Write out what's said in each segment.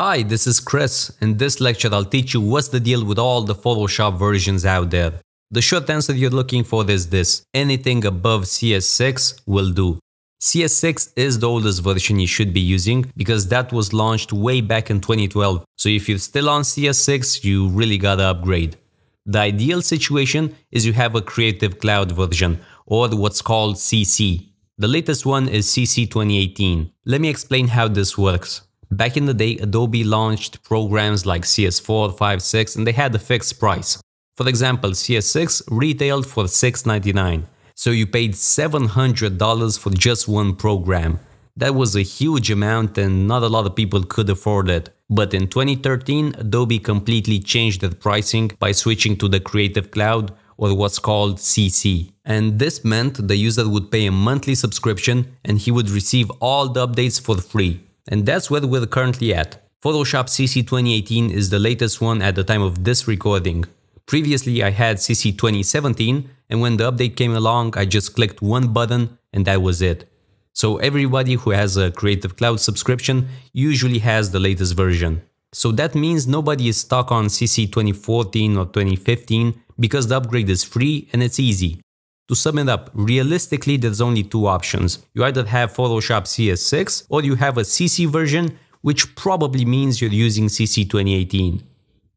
Hi, this is Chris. In this lecture, I'll teach you what's the deal with all the Photoshop versions out there. The short answer you're looking for is this: anything above CS6 will do. CS6 is the oldest version you should be using because that was launched way back in 2012. So if you're still on CS6, you really gotta upgrade. The ideal situation is you have a Creative Cloud version, or what's called CC. The latest one is CC 2018. Let me explain how this works. Back in the day, Adobe launched programs like CS4, 5, 6, and they had a fixed price. For example, CS6 retailed for $6.99, so you paid $700 for just one program. That was a huge amount and not a lot of people could afford it. But in 2013, Adobe completely changed their pricing by switching to the Creative Cloud, or what's called CC. And this meant the user would pay a monthly subscription and he would receive all the updates for free. And that's where we're currently at. Photoshop CC 2018 is the latest one at the time of this recording. Previously I had CC 2017, and when the update came along I just clicked one button and that was it. So everybody who has a Creative Cloud subscription usually has the latest version. So that means nobody is stuck on CC 2014 or 2015 because the upgrade is free and it's easy. To sum it up, realistically there's only two options. You either have Photoshop CS6 or you have a CC version, which probably means you're using CC 2018.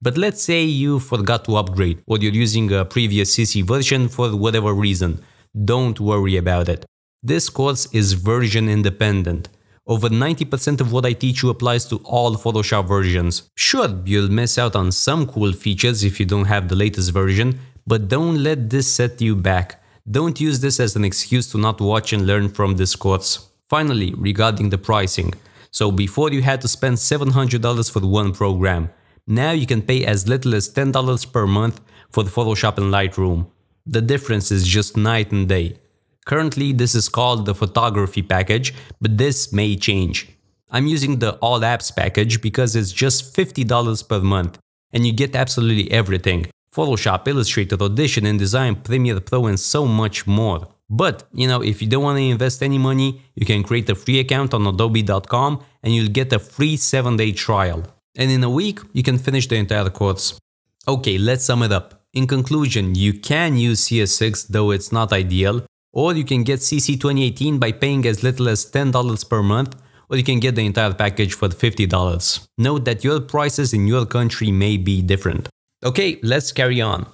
But let's say you forgot to upgrade or you're using a previous CC version for whatever reason. Don't worry about it. This course is version independent. Over 90% of what I teach you applies to all Photoshop versions. Sure, you'll miss out on some cool features if you don't have the latest version, but don't let this set you back. Don't use this as an excuse to not watch and learn from this course. Finally, regarding the pricing. So before you had to spend $700 for one program. Now you can pay as little as $10 per month for Photoshop and Lightroom. The difference is just night and day. Currently this is called the photography package, but this may change. I'm using the All Apps package because it's just $50 per month and you get absolutely everything. Photoshop, Illustrator, Audition, InDesign, Premiere Pro and so much more. But, if you don't want to invest any money, you can create a free account on adobe.com and you'll get a free 7-day trial. And in a week, you can finish the entire course. Okay, let's sum it up. In conclusion, you can use CS6, though it's not ideal, or you can get CC 2018 by paying as little as $10 per month, or you can get the entire package for $50. Note that your prices in your country may be different. Okay, let's carry on.